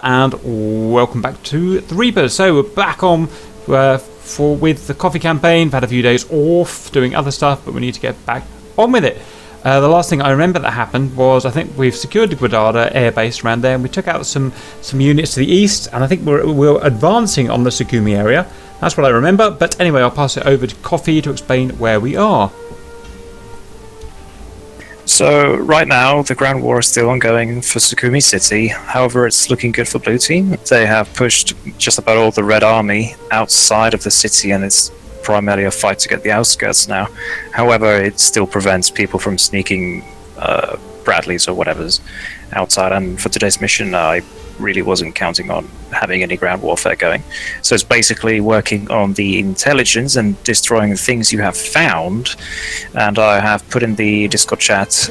and welcome back to the Reapers. So we're back on with the coffee campaign. We've had a few days off doing other stuff, but we need to get back on with it. The last thing I remember that happened was I think we've secured the Guadada air base around there, and we took out some units to the east, and I think we're advancing on the Sukumi area. That's what I remember, but anyway, I'll pass it over to Coffee to explain where we are. So right now the ground war is still ongoing for Sukumi City. However, it's looking good for Blue Team. They have pushed just about all the Red Army outside of the city, and it's primarily a fight to get the outskirts now. However, it still prevents people from sneaking Bradleys or whatever's outside, and for today's mission I really wasn't counting on having any ground warfare going. So it's basically working on the intelligence and destroying the things you have found, and I have put in the Discord chat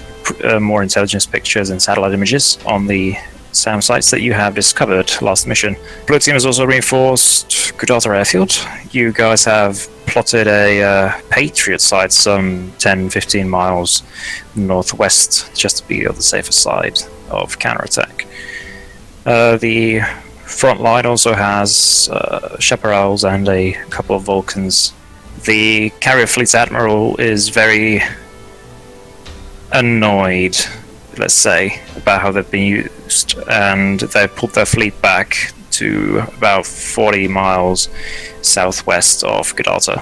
more intelligence pictures and satellite images on the SAM sites that you have discovered last mission. Blue Team has also reinforced Gudata Airfield. You guys have plotted a Patriot site some 10-15 miles northwest just to be on the safer side of counterattack. The front line also has Chaparrals and a couple of Vulcans. The Carrier Fleet's Admiral is very annoyed, let's say, about how they've been used, and they've pulled their fleet back to about 40 miles southwest of Gudata.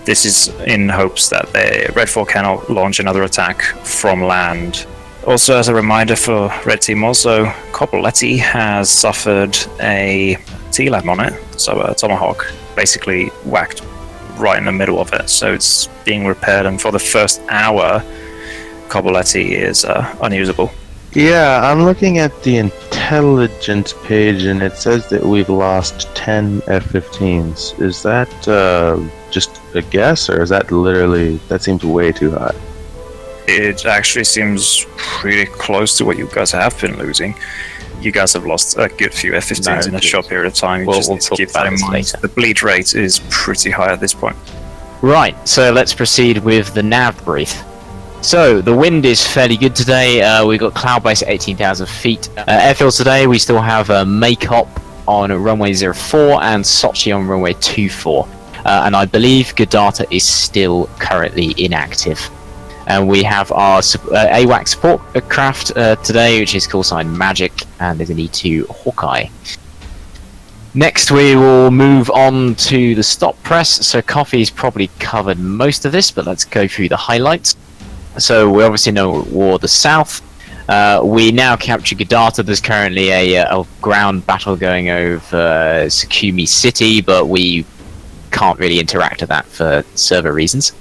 This is in hopes that the Red 4 can launch another attack from land. Also, as a reminder for Red Team, also, Coppoletti has suffered a T-Lab on it, so a Tomahawk basically whacked right in the middle of it, so it's being repaired, and for the first hour, Coppoletti is unusable. Yeah, I'm looking at the intelligence page, and it says that we've lost 10 F-15s. Is that just a guess, or is that literally, that seems way too high? It actually seems pretty close to what you guys have been losing. You guys have lost a good few F-15s in a short period of time. You just need to keep that in mind. Later. The bleed rate is pretty high at this point. Right, so let's proceed with the nav brief. So, the wind is fairly good today. We've got cloud base at 18,000 feet. Airfields today, we still have Makop on runway 04 and Sochi on runway 24. And I believe Gudata is still currently inactive. And we have our AWAC support craft today, which is call sign Magic, and there's an E2 Hawkeye. Next, we will move on to the stop press. So Coffee's probably covered most of this, but let's go through the highlights. So we obviously know War the South. We now capture Gudata. There's currently a ground battle going over Sukumi City, but we can't really interact with that for server reasons.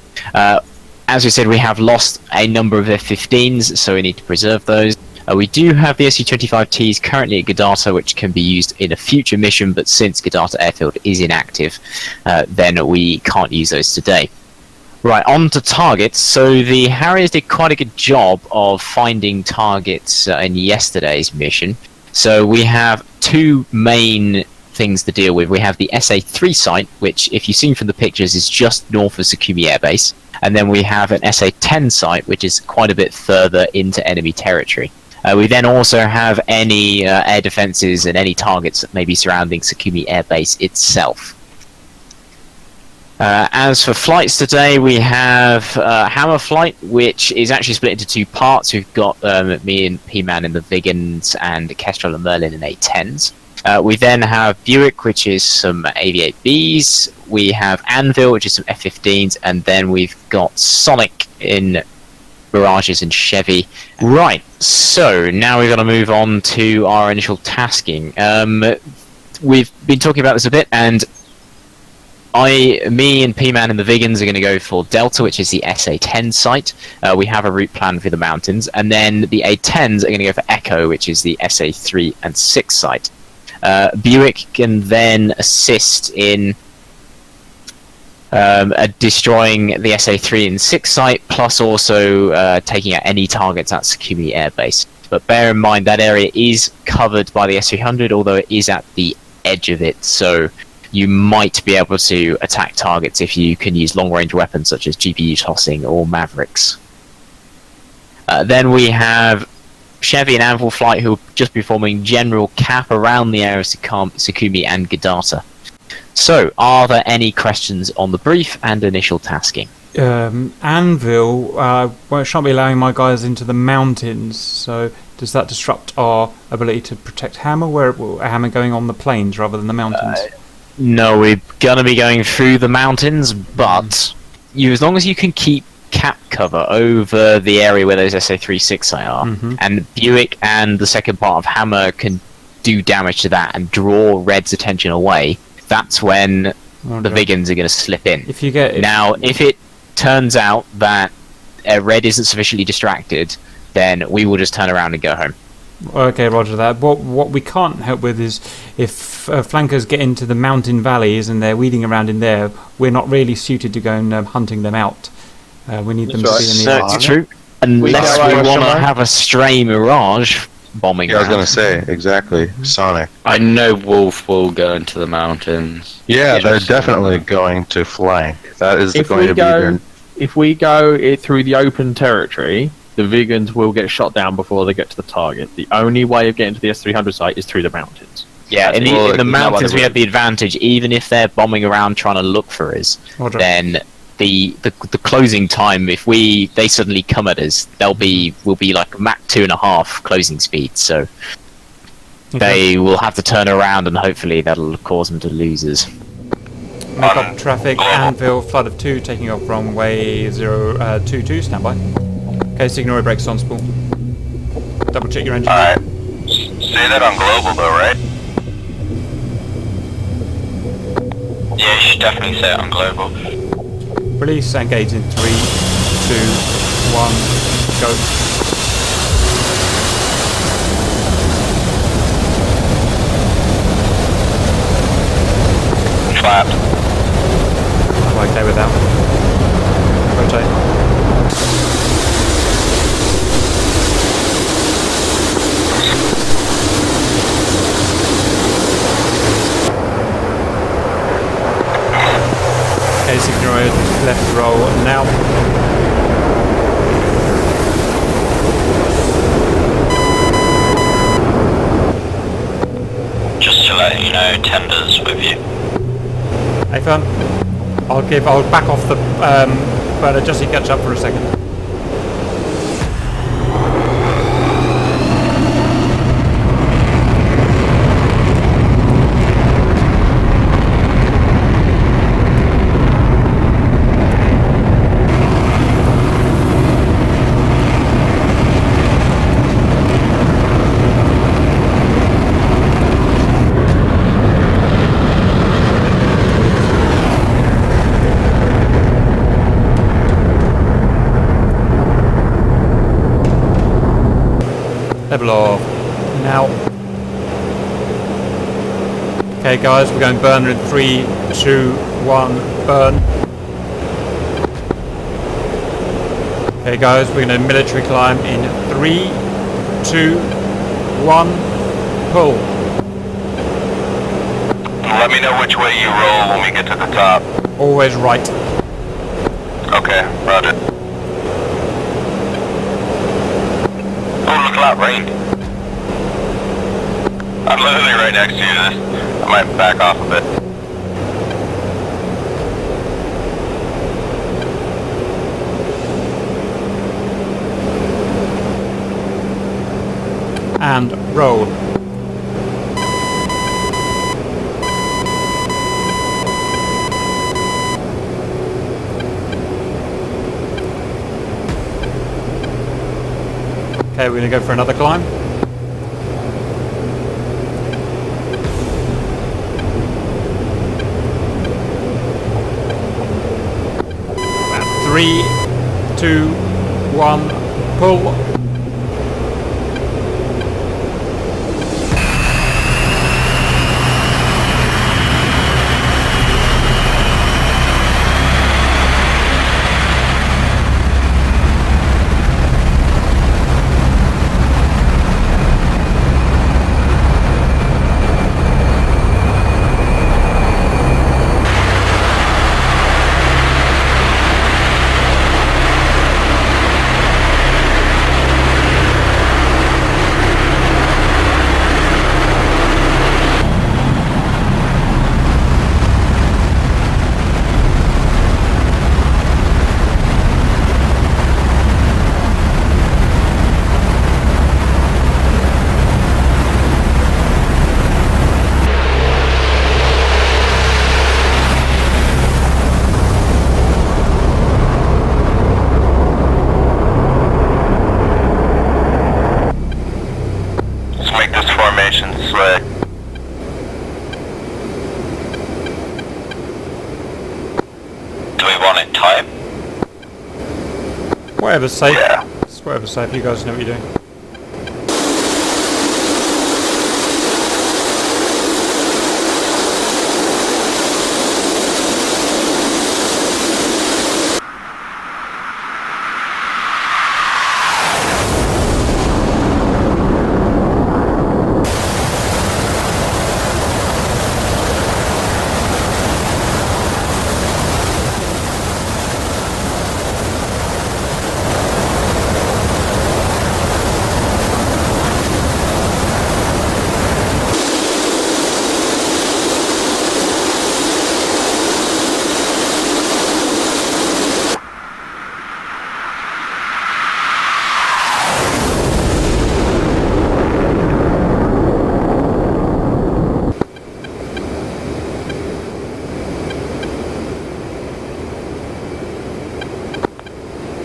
As we said, we have lost a number of F-15s, so we need to preserve those. We do have the Su-25Ts currently at Gudata, which can be used in a future mission, but since Gudata Airfield is inactive, then we can't use those today. Right, on to targets. So the Harriers did quite a good job of finding targets in yesterday's mission. So we have two main things to deal with. We have the Sa-3 site, which, if you've seen from the pictures, is just north of Sukumi Air Base. And then we have an Sa-10 site, which is quite a bit further into enemy territory. We then also have any air defences and any targets that may be surrounding Sukumi Air Base itself. As for flights today, we have Hammer Flight, which is actually split into two parts. We've got me and P-Man in the Vigans and Kestrel and Merlin in A-10s. We then have Buick, which is some AV-8Bs. We have Anvil, which is some F-15s, and then we've got Sonic in Mirages and Chevy. Right, so now we've got to move on to our initial tasking. We've been talking about this a bit, and me and P-Man and the Vigans are going to go for Delta, which is the SA-10 site. We have a route plan through the mountains, and then the A-10s are going to go for Echo, which is the SA-3 and 6 site. Buick can then assist in destroying the SA-3 and 6 site, plus also taking out any targets at Sukumi Air Base. But bear in mind that area is covered by the S-300, although it is at the edge of it, so you might be able to attack targets if you can use long-range weapons such as GPU tossing or Mavericks. Then we have Chevy and Anvil Flight, who will just be forming general cap around the area of Sukumi and Gadata. So, are there any questions on the brief and initial tasking? Anvil shan't be allowing my guys into the mountains, so does that disrupt our ability to protect Hammer? Where Hammer going on the plains rather than the mountains? No, we're gonna be going through the mountains, but as long as you can keep cap cover over the area where those SA-3 are, and Buick and the second part of Hammer can do damage to that and draw Red's attention away, that's when the Vigans are going to slip in. If it turns out that Red isn't sufficiently distracted, then we will just turn around and go home. Okay, roger that. What we can't help with is if flankers get into the mountain valleys and they're weeding around in there, we're not really suited to go and hunting them out. We need them to be in the area. That's true. Unless we want to have a stray Mirage bombing Yeah, I was around. going to say, exactly. Sonic. I know Wolf will go into the mountains. Yeah, they're definitely going to flank. That is If going we to be go, their... if we go through the open territory, the Vegans will get shot down before they get to the target. The only way of getting to the S-300 site is through the mountains. Yeah, in Well, the no mountains other we way. have the advantage. Even if they're bombing around trying to look for us, Roger. then the closing time, if they suddenly come at us, we'll be like Mach 2.5 closing speed. So they will have to turn around, and hopefully that'll cause them to lose us. Make up traffic, Anvil, flood of 2, taking off runway 022, standby. Okay, signal brakes on spool. Double check your engine. Alright. Say that on global though, right? Yeah, you should definitely say it on global. Release, engage in 3, 2, 1, go. Flapped. I'm okay with that. Rotate. Okay, signal left roll now. Just to let you know, tender's with you. Hey, fun. I'll back off the burner just so you catch up for a second. Level off. Now. Okay guys, we're going burner in 3, 2, 1, burn. Okay guys, we're going to military climb in 3, 2, 1, pull. Let me know which way you roll when we get to the top. Always right. Okay, roger. Oh, look at that rain. I'm literally right next to you. I might back off a bit. And roll. Okay, we're going to go for another climb. And 3, 2, 1, pull. Right. Do we want it time? Whatever's safe. Yeah. It's whatever's safe. You guys know what you're doing.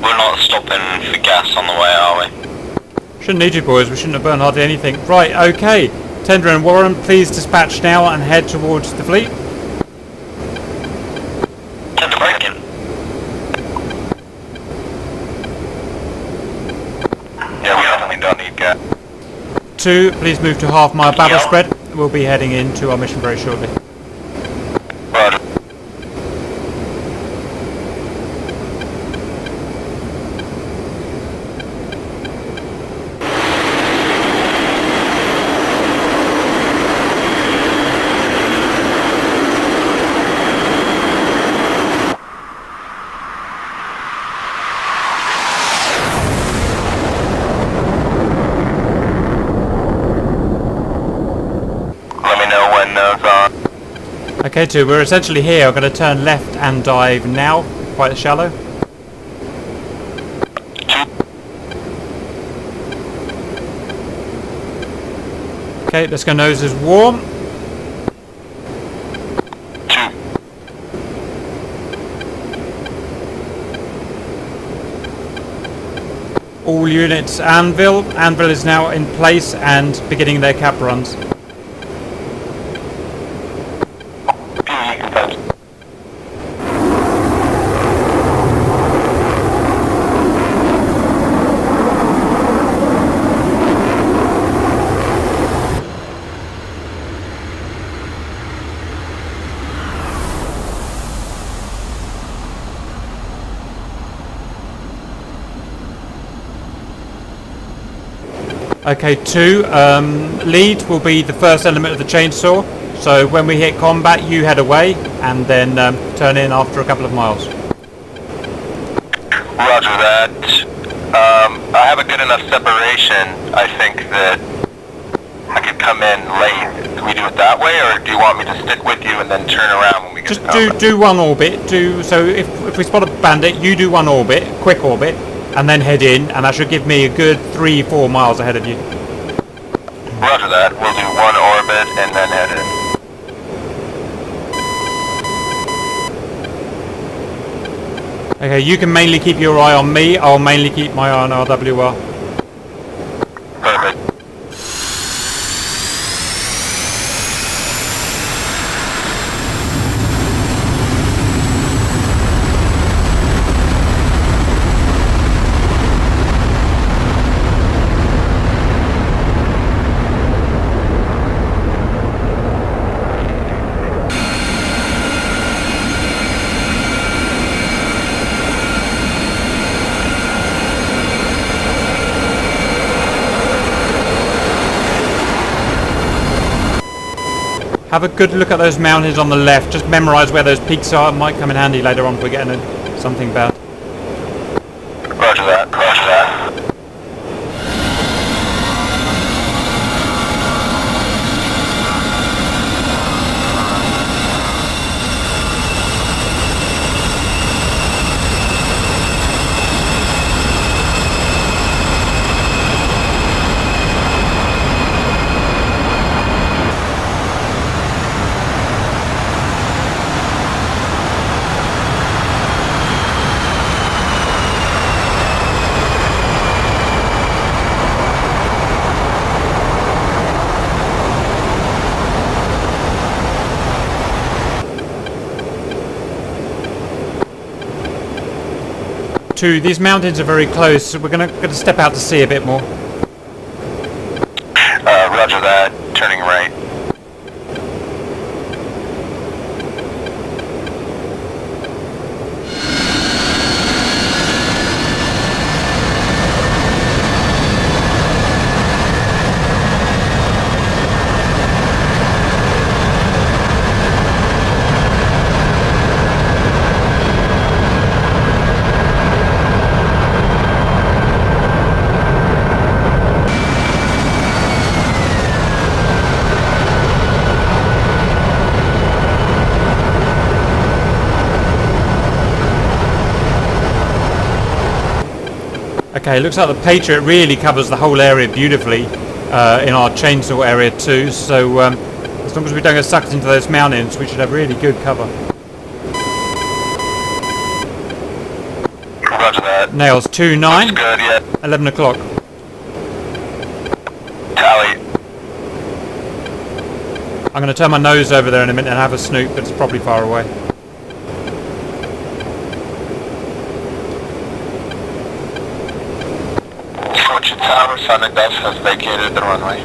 We're not stopping for gas on the way, are we? Shouldn't need you, boys. We shouldn't have burned hardly anything. Right, okay. Tender and Warren, please dispatch now and head towards the fleet. Tender braking. Yeah, we definitely don't need gas. 2, please move to half-mile battle Yeah. spread. We'll be heading into our mission very shortly. Roger. Let me know when those on. Okay, 2, we're essentially here. I'm going to turn left and dive now. Quite shallow. Okay, let's go noses warm. All units Anvil. Anvil is now in place and beginning their cap runs. Okay, 2, lead will be the first element of the chainsaw. So when we hit combat, you head away and then turn in after a couple of miles. Roger that. I have a good enough separation. I think that I could come in late. Do we do it that way, or do you want me to stick with you and then turn around when we get Just to combat? do one orbit. So if we spot a bandit, you do one orbit, quick orbit, and then head in, and that should give me a good 3-4 miles ahead of you. Roger that. We'll do one orbit and then head in. Okay, you can mainly keep your eye on me. I'll mainly keep my eye on RWR. Perfect. Have a good look at those mountains on the left. Just memorize where those peaks are. It might come in handy later on if we're getting something bad. Roger that. Roger that. 2, these mountains are very close, so we're gonna step out to sea a bit more. Roger that. Turning right. Okay, looks like the Patriot really covers the whole area beautifully in our chainsaw area too, so as long as we don't get sucked into those mountains, we should have really good cover. Roger that. Nails 2-9, Looks good, yeah. 11 o'clock. Tally. I'm going to turn my nose over there in a minute and have a snoop, but it's probably far away. Fortune Tower, Sonic Dust has vacated the runway.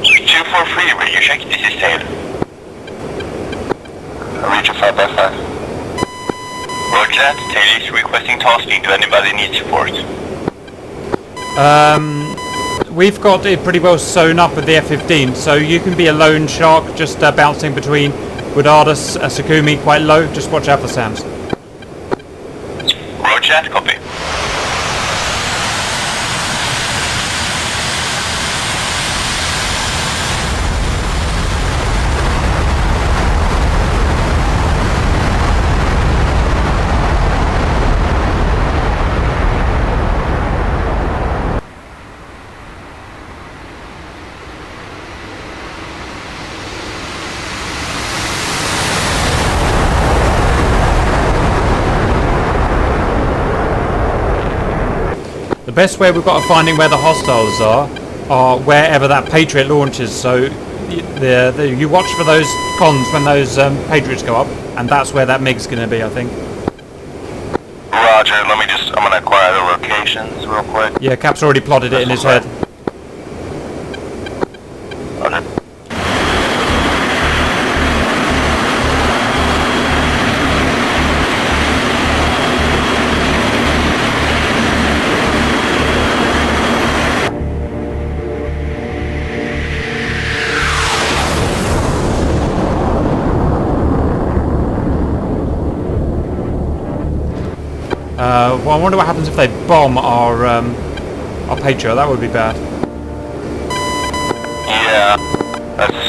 243, radio check, this is Tail. Reach a 5x5. Roger, Tail is requesting tasking. Do anybody need support? We've got it pretty well sewn up with the F-15, so you can be a lone shark just bouncing between Guadadas, Sakumi quite low. Just watch out for SAMs. Roger, copy. The best way we've got of finding where the hostiles are wherever that Patriot launches. So you watch for those cons when those Patriots go up, and that's where that MiG's going to be, I think. Roger, I'm gonna acquire the locations real quick. Yeah, Cap's already plotted it in his head. Roger. Well, I wonder what happens if they bomb our Patriot. That would be bad. Yeah.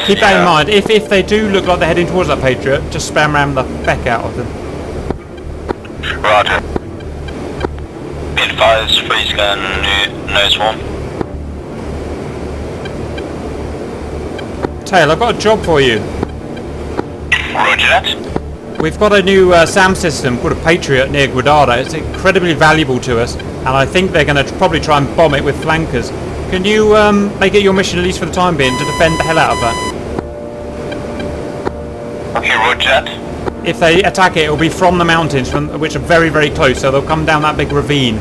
Keep that in mind. If they do look like they're heading towards that Patriot, just spam ram the feck out of them. Roger. Pin 5's freeze gun, nose 1. Tail, I've got a job for you. Roger that. We've got a new SAM system called a Patriot near Guadada. It's incredibly valuable to us, and I think they're going to probably try and bomb it with flankers. Can you make it your mission, at least for the time being, to defend the hell out of that? Okay, roger that. If they attack it, it'll be from the mountains, which are very, very close, so they'll come down that big ravine.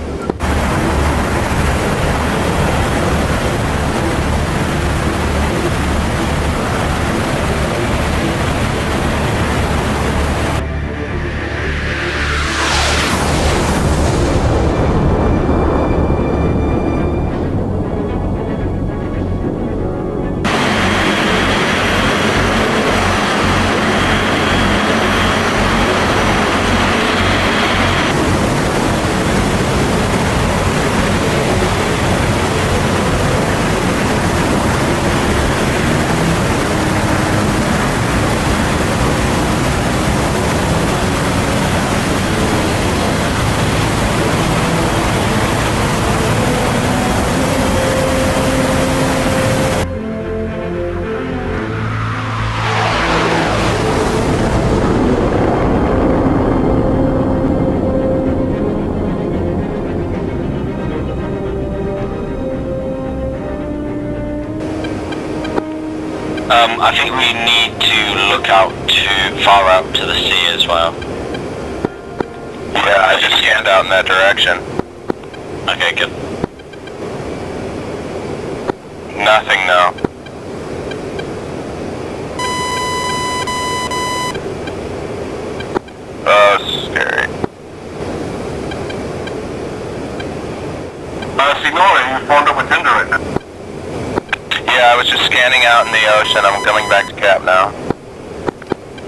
I think we need to look out far out to the sea as well. Yeah, I just scanned out in that direction. Okay, good. Nothing, no. Oh, scary. Signore, you formed up with Tinder right now? Yeah, I was just scanning out in the ocean. I'm coming back to Cap now.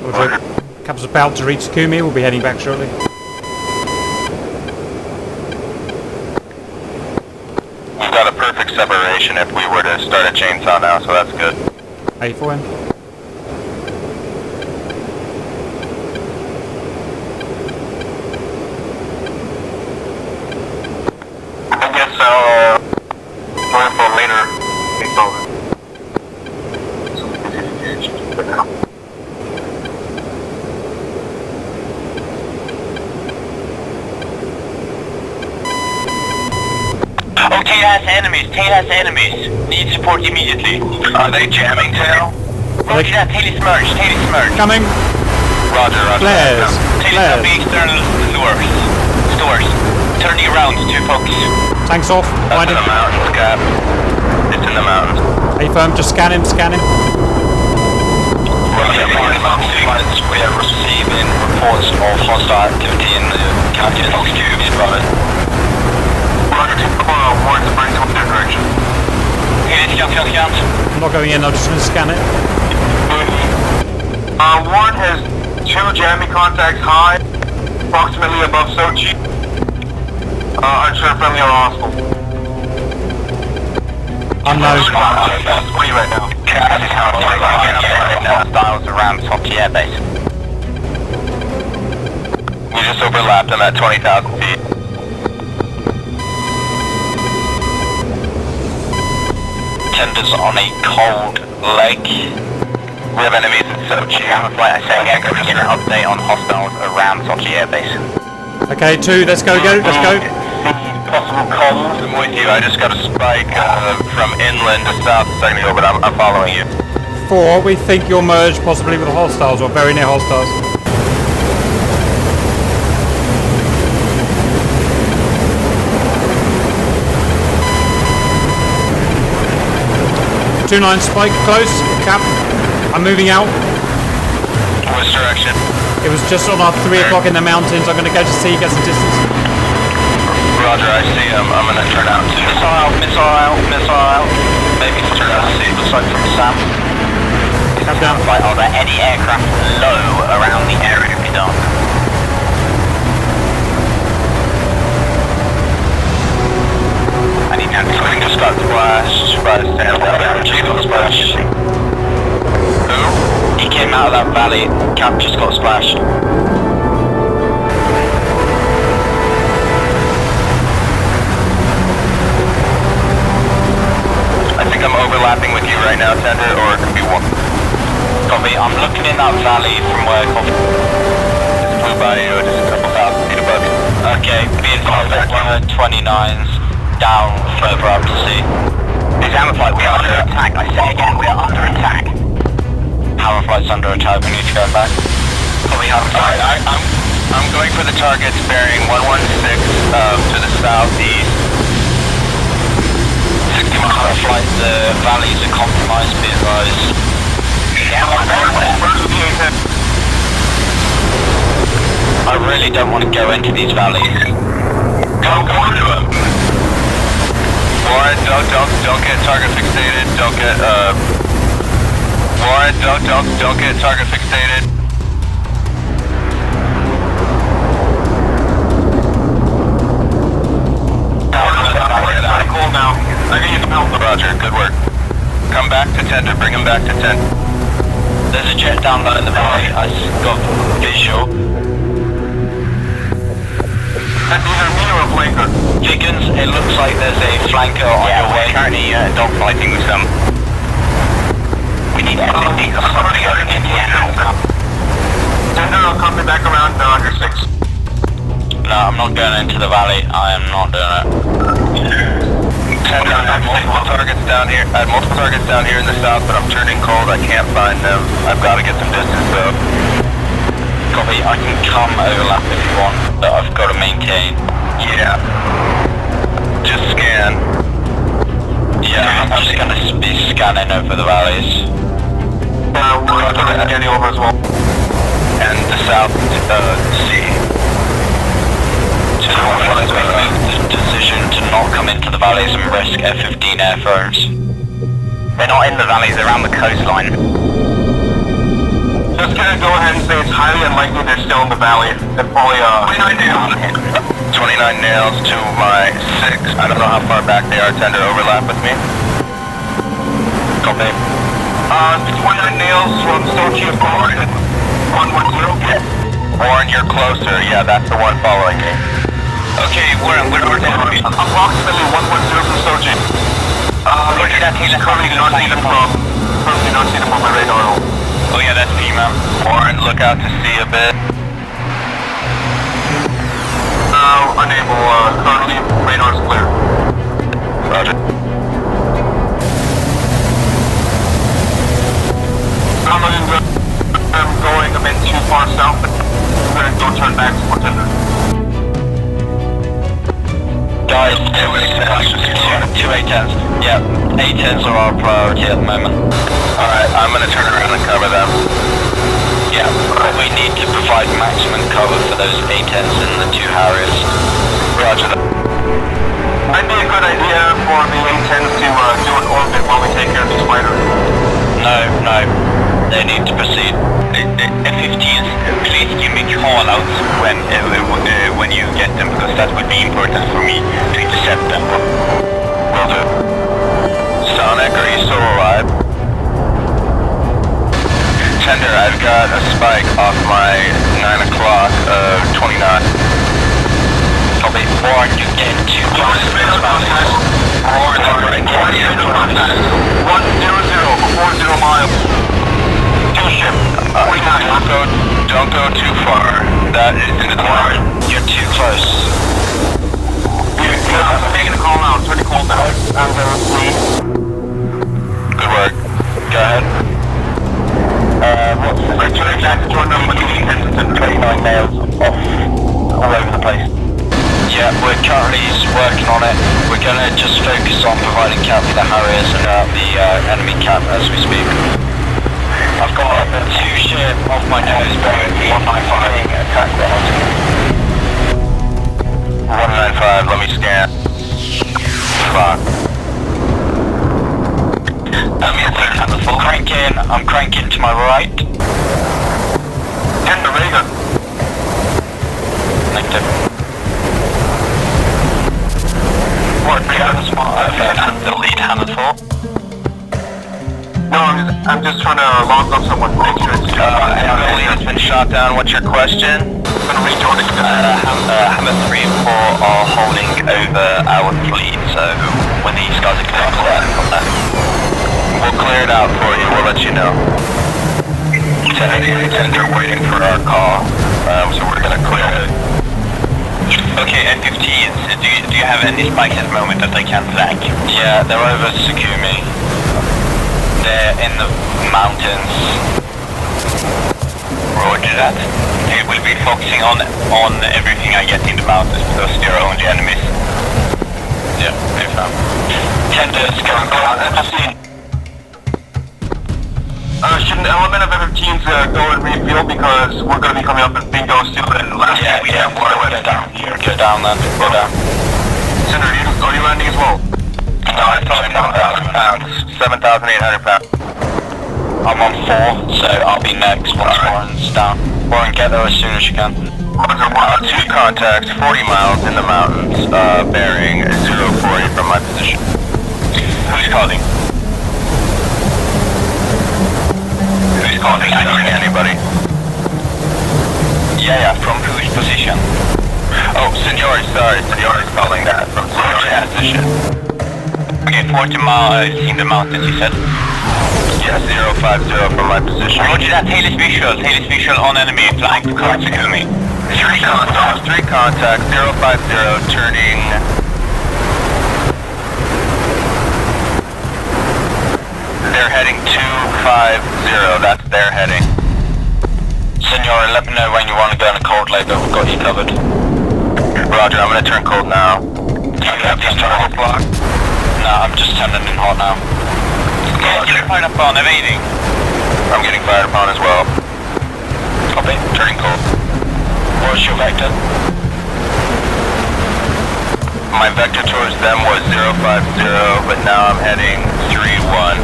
Roger. Cap's about to reach Sakumi. We'll be heading back shortly. We've got a perfect separation if we were to start a chainsaw now, so that's good. A4N. I guess I'll join for later. It's over. So we can engage for now. Oh, Tail has enemies. Tail has enemies. Need support immediately. Are they jamming Tail? Roger that. Tail is merged. Tail is merged. Coming. Roger, roger. Flares. Tail is on the external stores. Turning around to focus. Tanks off. That's Winding. in the mountains, Cap. It's in the mountains. A-firm, just scan him, scan him. Roger, we are receiving reports of hostile activity in the Captain Fox 2 environment. Roger, take the warrant to bring to that direction. Scan. I'm not going in, I'm just going to scan it. Warrant has 2 jamming contacts high, approximately above Sochi. Unsure friendly or hostile. Unknown. What are you right now? Cap is hostiles around Sochi Air Base. We just overlapped them at 20,000 feet. Tenders on a cold lake. We have enemies in Sochi. Flight I say just an update on hostiles around Sochi Air Base. Okay, 2, let's go, let's go. Possible comms. I'm with you. I just got a spike from inland to south a second ago, but I'm following you. 4, we think you're merged possibly with the hostiles or very near hostiles. Two 9 spike, close, Cap. I'm moving out. Which direction? It was just on our 3 o'clock in the mountains. I'm going to go to sea, get some distance. Roger, I see him. I'm gonna turn out too. Missile out. Maybe turn out to see. Looks like from Sam. Cap down. Like, are there any aircraft low around the area to be done? I need to Something just got splashed by the stand. Splash. Who? He came out of that valley. Cap just got splashed. I think I'm overlapping with you right now, Tender, or it could be one. Copy. I'm looking in that valley from where Just flew by you, just a couple thousand feet above you. Okay, being advised, 29's down further up to sea. Is Hammerflight, we are under attack. I say again, we are under attack. Hammerflight's under attack, we need to go back. Copy, Hammerflight. I'm going for the targets bearing 116 to the southeast. 60 miles flight, the valleys are compromised, be advised. I really don't want to go into these valleys. Go into them. Warren, don't get target fixated. Don't get Warren, don't get target fixated. Cool now. I need some help. Roger, good work. Come back to tender. Bring him back to tent. There's a jet down low in the valley. I got visual. That's either me or a flanker. Chickens, it looks like there's a flanker on your way. Currently dogfighting with them. We need everything to somebody out in Indiana. Tender, I'll come back around under 6. No, I'm not going into the valley. I am not doing it. Tender, I have multiple targets down here. I have multiple targets down here in the south, but I'm turning cold. I can't find them. I've got to get some distance though. Copy, I can come overlap if you want, but I've got to maintain. Yeah. Just scan. Yeah, I'm just going to be scanning over the valleys. We're scanning over as well. And the South Sea. Just want to make the decision to not come into the valleys and risk F-15 airframes. They're not in the valleys, they're around the coastline. Just gonna go ahead and say it's highly unlikely they're still in the valley. They're probably 29 nails. 29 nails to my 6. I don't know how far back they are. Tender overlap with me. Copy. 29 nails from Sochi and Warren. 110. Warren, you're closer. Yeah, that's the one following me. Okay, Warren, where are they? Approximately 110 from Sochi. Roger that, Taylor. Currently not see them from my radar. Oh yeah, that's me, man. Warren, look out to sea a bit. Unable, currently radar's clear. Roger. I'm looking good. I'm going a bit too far south, but I'm gonna go turn back to Tender. Guys, two A-10s. Yeah, A-10s are our priority at the moment. Alright, I'm gonna turn around and cover them. Yeah, we need to provide maximum cover for those A-10s and the 2 Harriers. Roger that. Might be a good idea for the A-10s to do an orbit while we take care of these fighters. No, they need to proceed. F-15s, please give me call-outs when you get them, because that would be important for me to intercept them. Will do. Sonic, are you still alive? Tender, I've got a spike off my 9 o'clock of 29. Copy. Warren, you get too close to this valleys. Warren, over in 100 miles. Two ship. Don't go too far. That is in the Warren, you're too close. I'm taking a call now. Turn the call down. Good work. Go ahead. What's the exact door number? 29 nails off all over the place. Yeah, we're currently working on it. We're going to just focus on providing cap for the Harriers and the enemy cap as we speak. I've got 2 ship off my nose, bearing 195 attack ground. 195, let me scan. Fuck. I'm cranking to my right. Get the ray gun. Negative. What? The lead handed for. No, I'm just trying to log up someone. Make sure it's The lead has been shot down. What's your question? I'm gonna rejoin it. Hammer 3 and 4 are holding over our fleet, so when these guys are clear from that. We'll clear it out for you. We'll let you know. 10 are waiting for our call, so we're gonna clear it. Okay, F-15s, do you have any spikes at the moment that they can flank? Yeah, they're over Sukumi. They're in the mountains. Roger that. Okay, we'll be focusing on everything I get in the mountains because they're only enemies. Yeah, very fine. Tenders, proceed. Should an element of F-15s go and refuel because we're going to be coming up with bingo soon and last Yeah, we have water go down here. Go down then, go down. Senator, are you landing as well? No, it's 7,000 pounds. 7,800 pounds. I'm on 4, so I'll be next once Warren's down. Warren, get there as soon as you can. Roger, 2 contacts, 40 miles in the mountains, bearing 040 from my position. Who's calling? Who's calling? Anybody? Yeah, from whose position? Oh, Senor, sorry, Senor's calling that from Senor's position. Okay, 40 miles in the mountains, you said? Yeah, 050 from my position. Roger that, tail is visual on enemy, flying to Sukumi. 3 contacts, 050, turning... They're heading 250, that's their heading. Senor, let me know when you want to go in a cold later. We've got you covered. Roger, I'm gonna turn cold now. Do you have these targets locked? No, I'm just turning in hot now. Getting fired up on, evading. I'm getting fired upon as well. Copy. Turning cold. What's your vector? My vector towards them was 050, but now I'm heading 31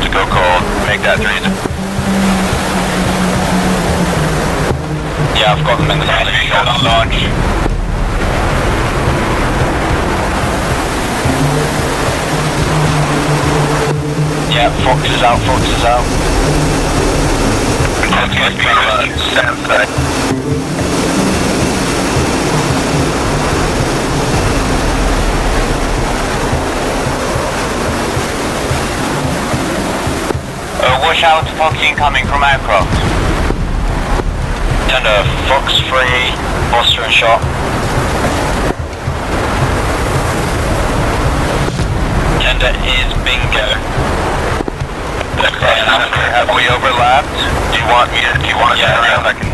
to go cold. Make that 30. Yeah, I've got them in the shot on launch. Yeah, Fox is out, Fox is out. That's going to be stand side. Watch out, Fox incoming from aircraft. Tender, Fox 3, Buster and shot. Tender is bingo. Have we overlapped? Do you want to turn around? I can...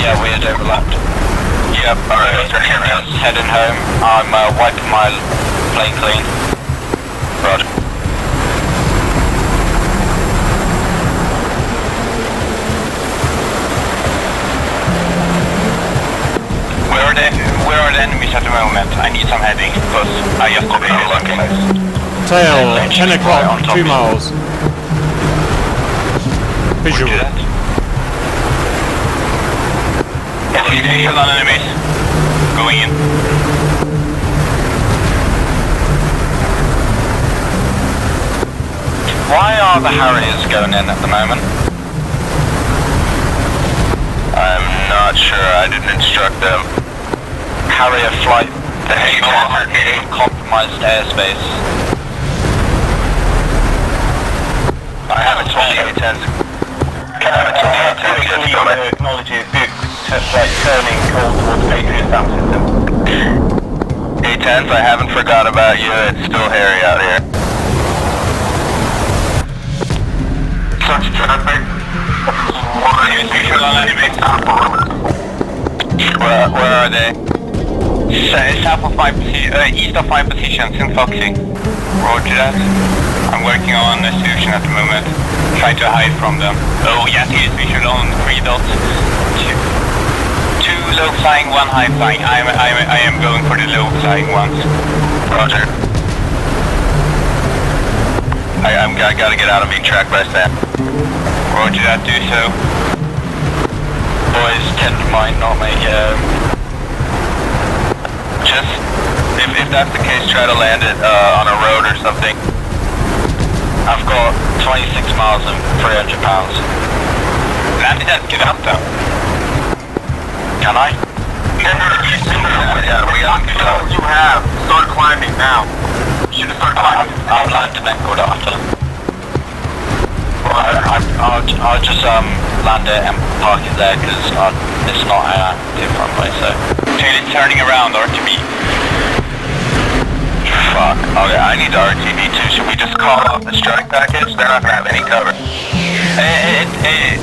Yeah, we had overlapped. Yep, alright, turning around. Heading home. I'm wiping my plane clean. Roger. Where are the enemies at the moment? I need some heading because I just got Tail, 10 o'clock, 2 miles. Visual. Visual on enemies. Going in. Why are the Harriers going in at the moment? I'm not sure, I didn't instruct them. Harrier flight. Compromised airspace. I haven't told the A-10s. I haven't told the A-10s yet to go back. Acknowledge it, turning cold towards Patriot sound system. A-10s, I haven't forgot about you, it's still hairy out here. Such traffic. Visual on enemies. Where are they? South of east of 5 positions in Foxy. Roger that. I'm working on a solution at the moment. Try to hide from them. Oh yes, he is visual on 3 dots. Two low flying, 1 high flying. I am going for the low flying ones. Roger. I gotta get out of being tracked by Sam. Roger that, do so. Boys, tend to mind not make Just, if that's the case, try to land it on a road or something. I've got 26 miles and 300 pounds. Land it and get up though. Can I? Yeah, we got you have. Start climbing now. Should have started climbing. I'll land and then go after. I'll just land it and park it there because it's not an active runway, so. It's turning around, RTB. Fuck. Okay, I need the RTB too. Should we just call off the strike package? They're not gonna have any cover.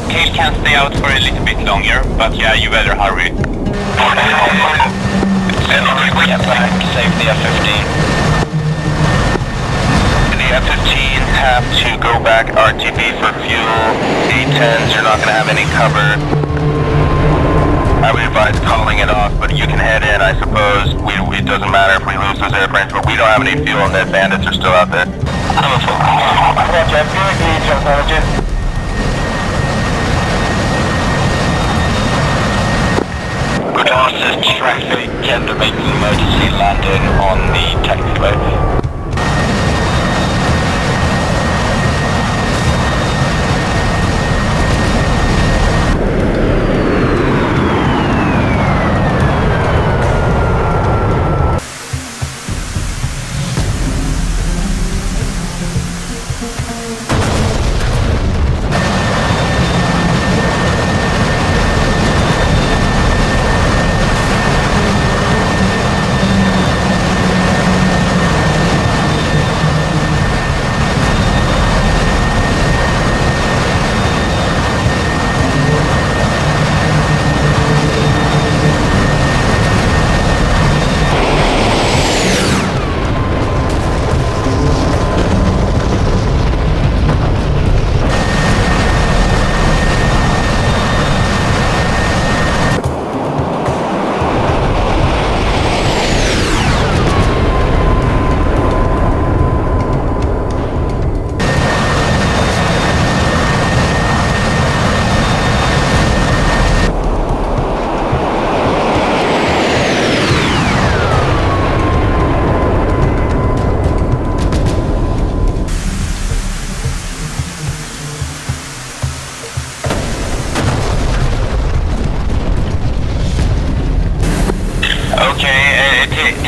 Tail can stay out for a little bit longer, but yeah, you better hurry. Get back, save the F-15. The F-15 have to go back RTB for fuel. A-10s, you're not gonna have any cover. I would advise calling it off, but you can head in, I suppose. It doesn't matter if we lose those airplanes, but we don't have any fuel and the bandits are still out there. Roger, fuel needs intelligence. Good answer, traffic, tender making emergency landing on the taxiway.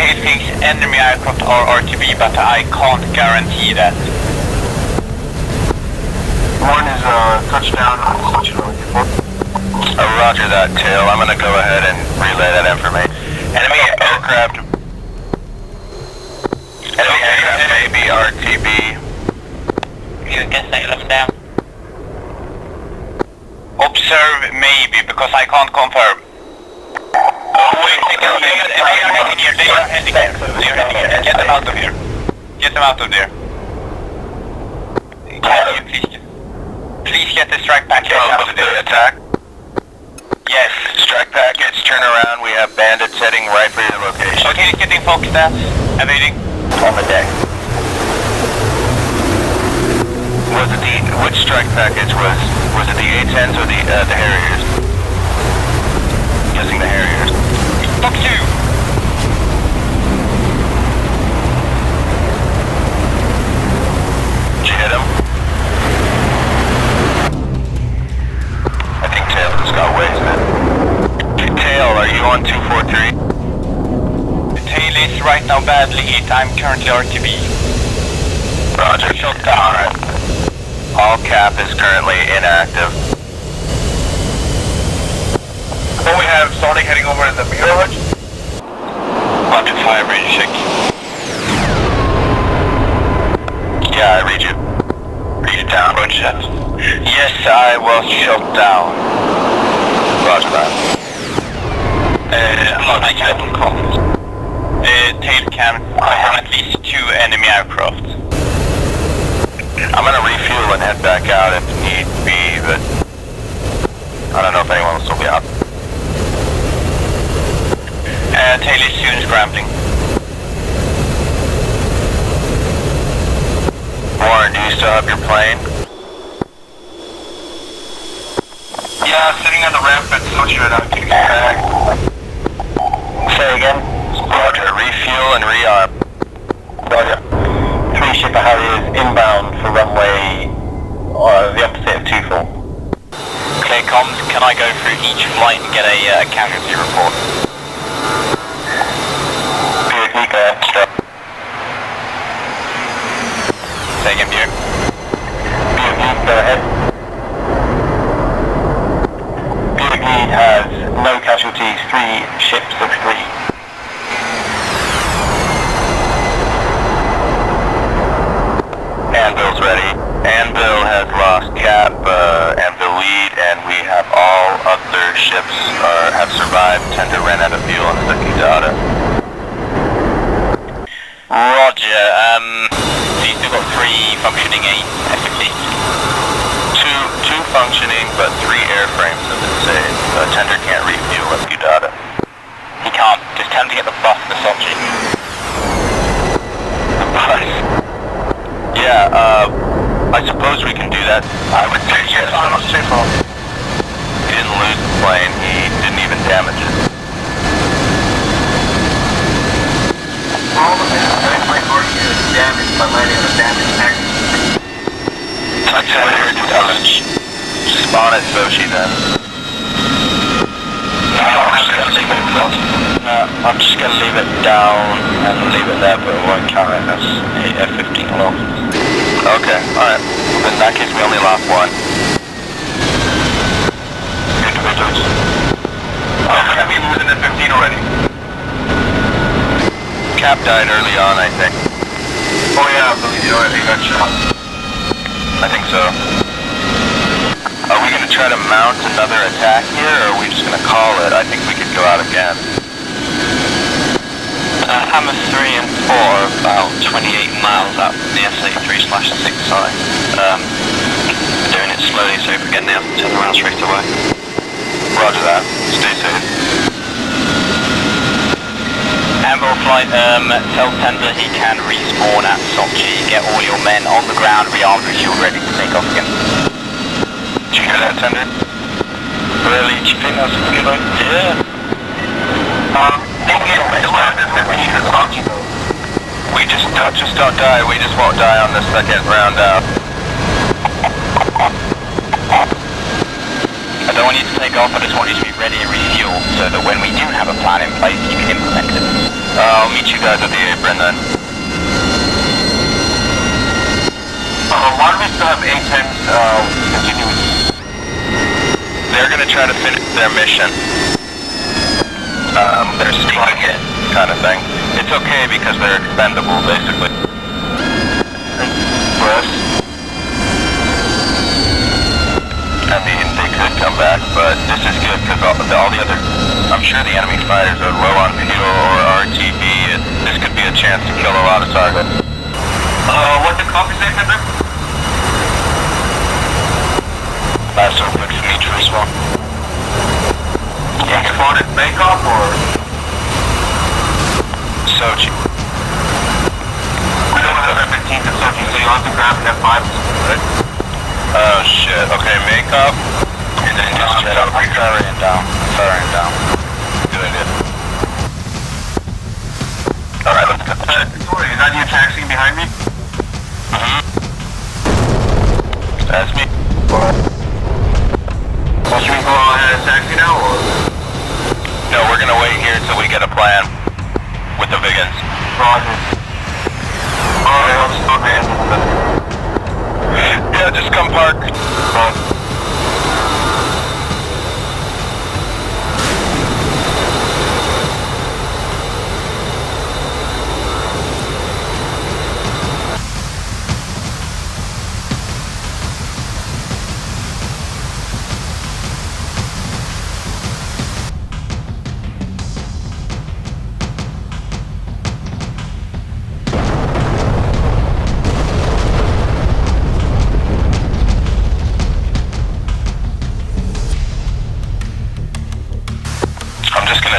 tail thinks enemy aircraft are RTB, but I can't guarantee that. One is touchdown on roger that, Tail. I'm gonna go ahead and relay that information. Enemy aircraft may be RTB. You can say them down. Observe maybe, because I can't confirm. Wait a second, they are heading here. Get them out of here. Get them out of there. Can you please get the strike package out of there. Attack. Yes. Strike package, turn around. We have bandits heading right for your location. Okay, getting focused at. Evading. On the deck. Was it which strike package was it the A-10s or the Harriers? Guessing the Harriers. Fuck you! Did you hit him? I think Tail just got wasted. Tail, are you on 243? The tail is right now badly hit. I'm currently RTB. Roger. Shot down. Alright. All cap is currently inactive. Then we have Sonic heading over in the Mirage. On to fire range check. Yeah, I read you. Read it down. One shot. Yes, I was shot down. Roger that. I can comment. Tail cam. I have at least 2 enemy aircraft. I'm gonna refuel and head back out if need be, but I don't know if anyone will still be out. Tail is soon scrambling. Warren, do you still have your plane? Yeah, sitting on the ramp at Sochi right now, getting back. Say again? Roger, refuel and re-arm. Roger. 3 shipper Harriers inbound for runway the opposite of 24. Okay, comms, can I go through each flight and get a casualty report? Nico, extra. Say again, view. Go ahead. Lead has no casualties, 3 ships of 3. Anvil's ready. Anvil has lost cap, Anvil lead, and we have all other ships have survived, tend to run out of fuel and stuck in data. Roger, so you still got 3 functioning F-15s? Two functioning, but 3 airframes have been saved. Tender can't refuel at Udata. He can't, just tell him to get the bus to Sochi. The bus? Yeah, I suppose we can do that. I would say yes. He didn't lose the plane, he didn't even damage it. All of this plane is damaged by landing on a damaged package. Tender damage. Spawn at Sochi then. I'm just going to leave it down and leave it there, but it won't count it as a F-15 loss. Okay, alright. In that case, we only lost 1. Individuals. Have we losing F-15 already? Cap died early on, I think. Oh yeah, I believe you already got shot. I think so. Are we going to try to mount another attack here, or are we just going to call it? I think we could go out again. Hammer 3 and 4 are about 28 miles out from the Sa-3/6 side. Doing it slowly so if we get nailed, turn around straight away. Roger that. Stay safe. Anvil flight, tell Tender he can respawn at Sochi, get all your men on the ground, rearmed, refueled, ready to take off again. Did you hear that, Tender? Really, do you think that's a good idea? We just don't die, we just won't die on the second round out. I don't want you to take off, I just want you to be ready and refuel, so that when we do have a plan in place, you can implement it. I'll meet you guys at the apron then. Why do we still have A-10s continuing? They're gonna try to finish their mission. They're sneaking it, kind of thing. It's okay because they're expendable, basically. For us? I mean, they could come back, but this is good because all the other... I'm sure the enemy fighters are low on fuel or RTB, and this could be a chance to kill a lot of targets. What's the copy say, Hendrik? That's so good for me too as well. Yeah, you phone it Bangkok or? Sochi. We don't have F-15 to Sochi, so you have to grab an F-5, right? Oh shit, okay, make up, and then just jet up. Firing down. Good idea. Alright, let's go. Sorry, is that you taxiing behind me? Mm-hmm. That's me. So should we go ahead and taxi now, or? No, we're gonna wait here until we get a plan with the Vigans. Roger. Okay. Yeah, just come park.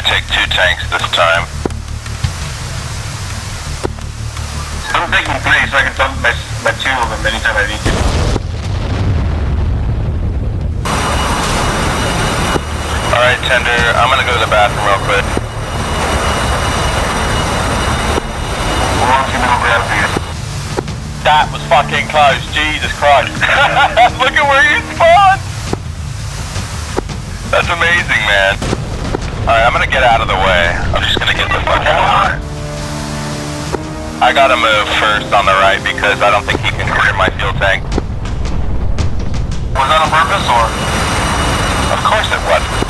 Take 2 tanks this time. I'm taking 3 so I can dump my 2 of them anytime I need to. Alright, Tender, I'm gonna go to the bathroom real quick. That was fucking close, Jesus Christ. Look at where you spawned! That's amazing, man. Alright, I'm gonna get out of the way. I'm just gonna get the fuck out. I gotta move first on the right because I don't think he can clear my fuel tank. Was that on purpose or? Of course it was.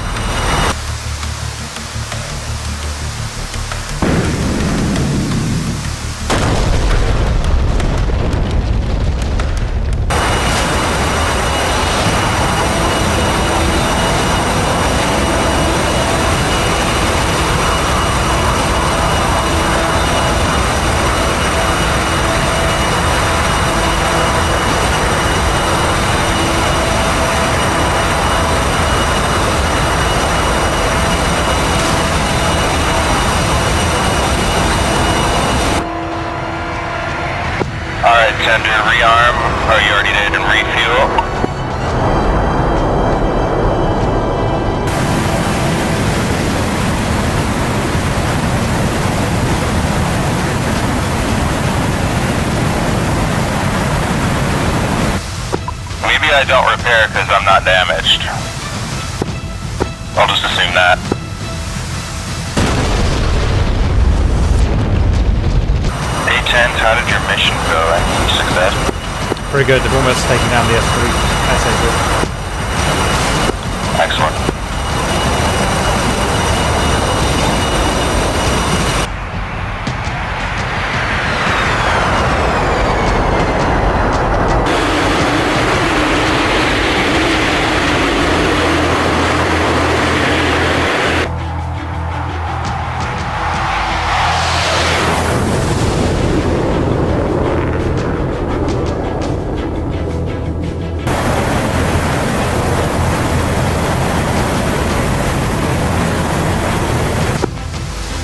Alright, Tender, rearm. Or you already did, and refuel. Maybe I don't repair because I'm not damaged. I'll just assume that. A-10, how did your mission go? Any success? Very good. They've almost taken down the S-3. Excellent.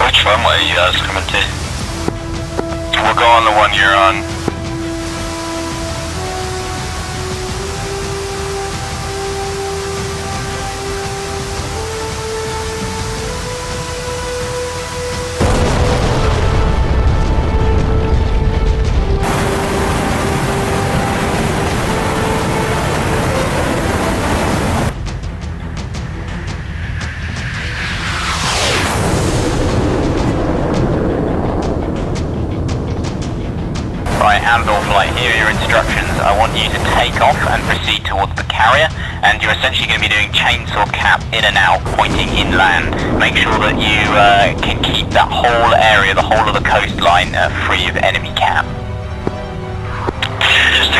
Which runway are you guys coming to? We'll go on the one you're on. handoff flight. Here are your instructions. I want you to take off and proceed towards the carrier, and you're essentially going to be doing chainsaw cap in and out, pointing inland. Make sure that you can keep that whole area, the whole of the coastline, free of enemy cap. Just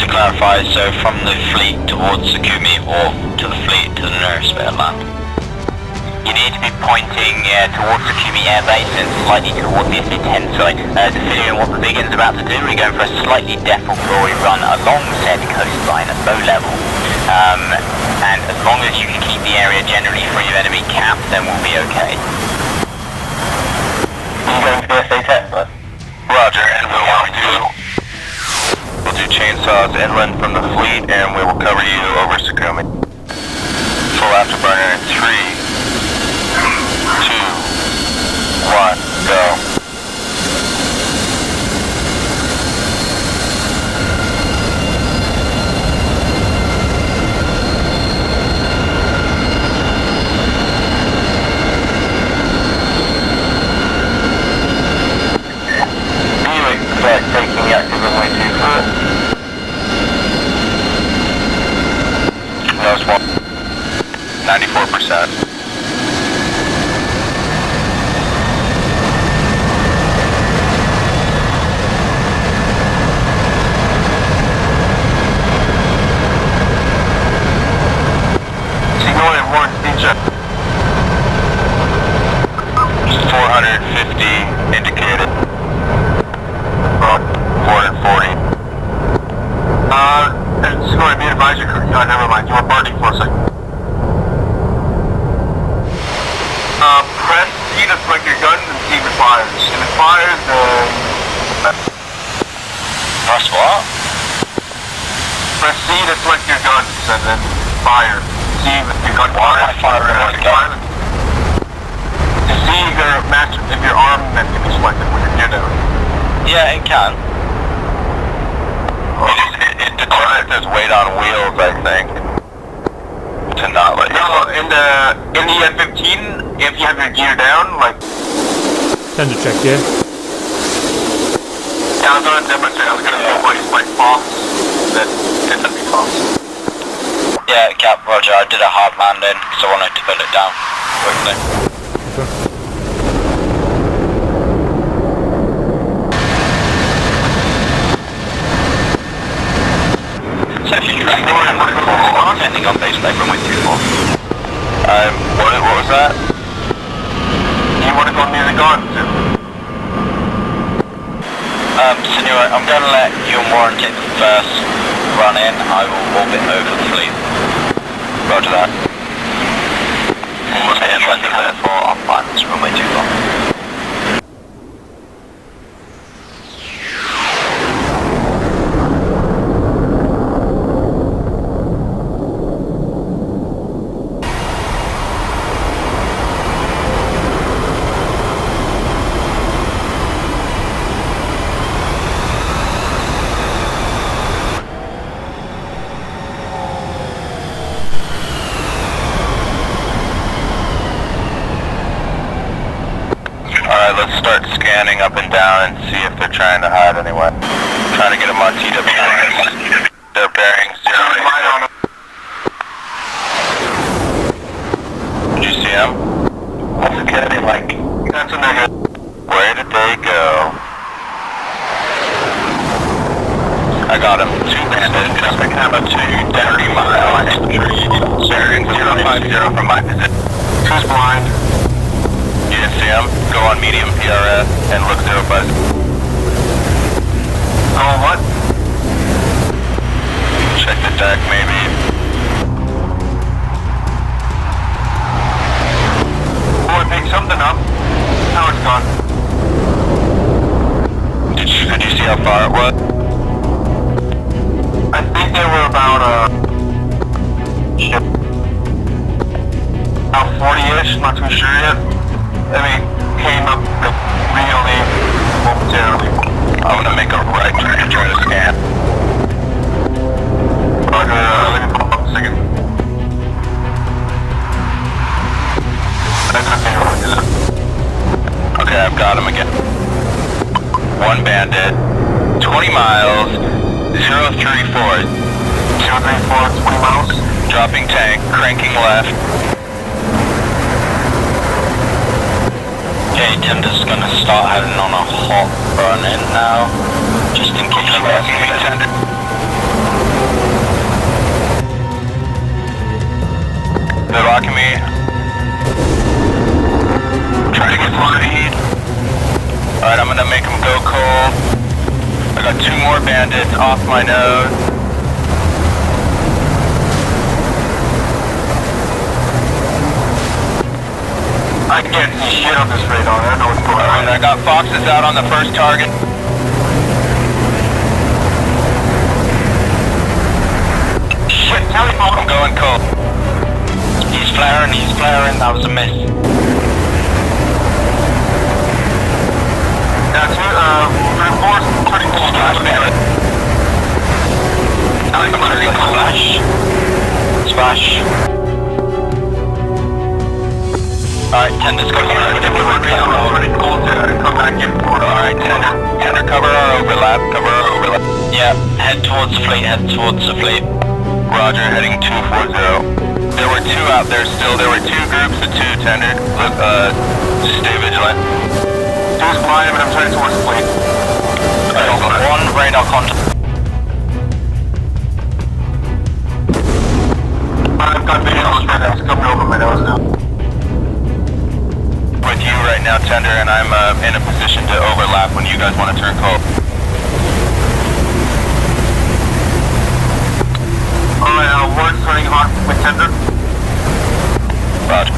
to clarify, so from the fleet towards Sakumi or to the fleet to the nearest bit of land? You need to be pointing towards Sakumi Air Base and slightly towards the SA-10 side. Considering what the Vigan's about to do, we're going for a slightly Devil Glory run along said coastline at low level. And as long as you can keep the area generally free of enemy cap, then we'll be okay. Are you going for the SA-10, bud? Roger, and we'll do chainsaws inland from the fleet, and we will cover you over Sakumi. Full afterburner in 3, 2, 1, go. Taking active runway 24. That was 94%. Signal at warrant feature. 450 indicated. 440. It's going to be advisory crew. Oh, never mind. You were burning for a second. Press C to select your gun and see if it fires. If it fires, then... Press what? Press C to select your guns and then fire. See if your gun fires. To see if your armament can be selected when you're near them. Yeah, it can. It detects as weight on wheels, I think, to not let you. No, in the F-15, if you have your gear down, like. Tender check, yeah. Yeah, I was gonna demonstrate. I was gonna go like false. That didn't be false. Yeah, Cap, Roger. I did a hard landing because I wanted to put it down quickly. Okay. Landing on base leg runway 24. What was that? You want to go near the gun too? Senor, I'm going to let you and Warren take the first run in. I will orbit over the fleet. Roger that. We'll stay inland for our pilots runway 24. Let's start scanning up and down and see if they're trying to hide anywhere. Trying to get them on TWS. They're bearing 0. Did you see them? What's the kennedy like? That's a negative. Where did they go? I got him. 2 landed, just like have a 2 30 mile entry. Bearing 050 from my position. Who's blind? You didn't see him? Go on medium PRS and look 050. Oh, what? Check the deck, maybe. Oh, I picked something up. Now it's gone. Did you see how far it was? I think they were about, about 40-ish, not too sure yet. I mean, came up really momentarily. I'm gonna make a right turn and try to scan. Roger, let me pop up a second. Okay, I've got him again. 1 bearing. 034, 20 miles. Dropping tank, cranking left. Okay, Tender's gonna start heading on a hot run in now, just in case you guys need Tender. They're locking me. Trying to get some speed. Alright, I'm gonna make them go cold. I got 2 more bandits off my nose. I can't see shit on this radar. I don't know what's going on. I got Foxes out on the first target. Shit, tell me I'm going cold. He's flaring, that was a miss. That's it, reinforced, pretty cool. Splash. Alright, Tender's going to come back in. Alright, Tender, cover our overlap, Yeah, head towards the fleet. Roger, heading 240. There were 2 out there still. There were 2 groups of 2, Tender. Look, stay vigilant. Just blind, but I'm turning towards the fleet. One radar contact. I've got vision on that's coming over my nose now. With you right now, Tender, and I'm in a position to overlap when you guys want to turn cold. Alright, Ward's turning hot with Tender. Roger.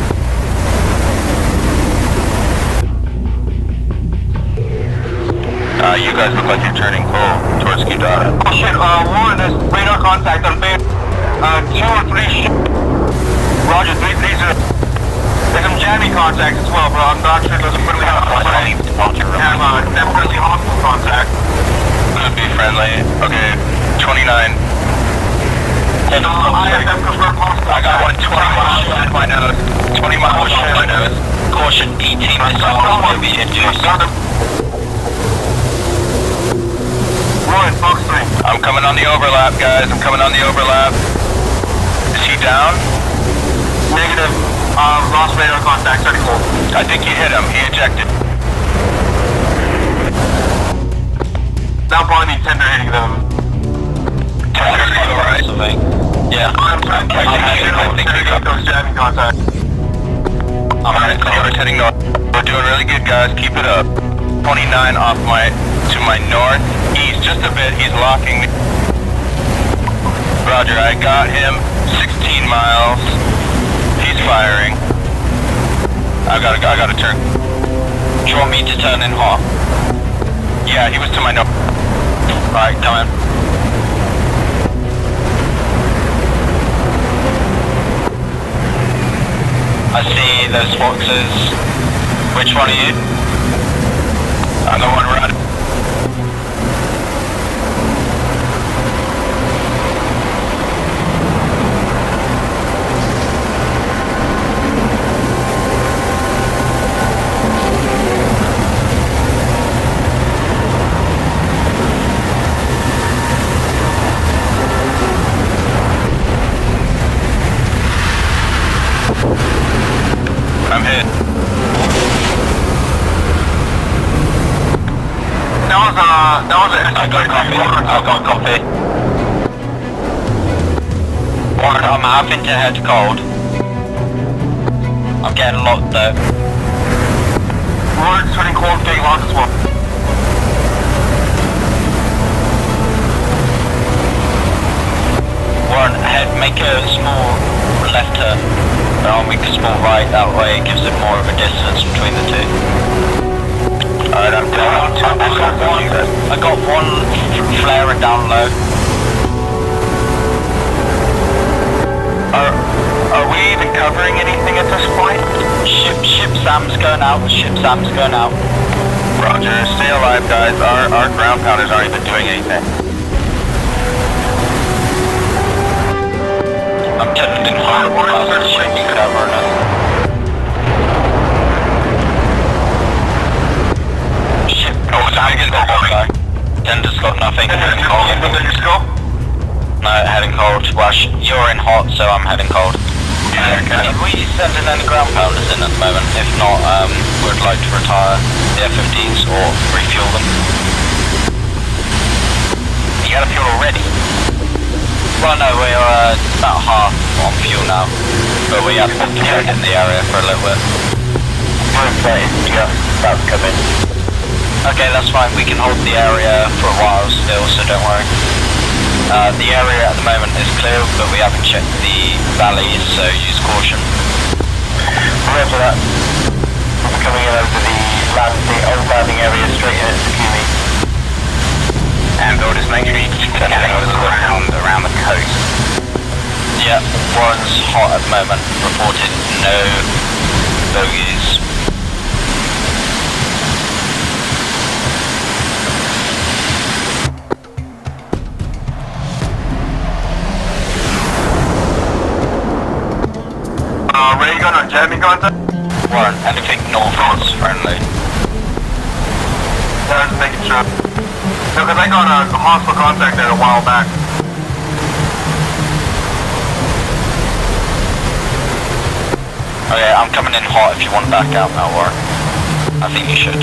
You guys look like you're turning cold towards Kidada. Oh shit, Warren, there's radar contact on base. 2 or 3 shit. Roger, 330. There's some jamming contacts as well, bro. I'm not sure there's a friendly hostile definitely hostile contact. Could be friendly. Okay, 29. I got one 20 miles on my nose. 20 miles on my nose. Caution, DT missiles will be induced. Fox 3. I'm coming on the overlap, guys. I'm coming on the overlap. Is he down? Negative. Lost radar contact. Starting cold. I think you hit him. He ejected. Now probably need Tender hitting them. Tender, alright. Yeah. I think we got those jamming contacts. Alright, Cleaver's heading north. We're doing really good, guys. Keep it up. 29 off to my northeast, just a bit. He's locking me. Roger, I got him. 16 miles. He's firing. I gotta turn. Do you want me to turn in hot? Yeah, he was to my north. Alright, come in. I see those Foxes. Which one are you? I'm the one running. I'm hit. That was a I got copy. Warren, I'm having to head cold. I'm getting locked though. Warren's turning cold, getting locked as well. Warren, make a small left turn. And I'll make a small right, that way it gives it more of a distance between the two. Alright, I'm down. I got one flaring down low. Are we even covering anything at this point? Ship Sam's going out, Roger, stay alive guys. Our ground pounders aren't even doing anything. I'm testing hard, ship covering us. Ship, Tender's got nothing. No, heading cold. Well, you're in hot, so I'm heading cold. Can we send in any ground pounders in at the moment? If not, we'd like to retire the F-15s or refuel them. You got a fuel already? Well, no, we are about half on fuel now, but we have to get in the area for a little bit. Yeah, about to come in. Okay, that's fine. We can hold the area for a while still, so don't worry. The area at the moment is clear, but we haven't checked the valleys, so use caution. Roger that. We're coming in over the old landing area straight in at Sakumi. And we'll just make sure you keep getting around the coast. Yeah, Warren's hot at the moment. Reported no bogies. Ray gun or jamming contact? Warren, anything northwards friendly? Yeah, just making sure. No, because I got a hostile contact there a while back. Okay, I'm coming in hot if you want to back out now, Warren. I think you should.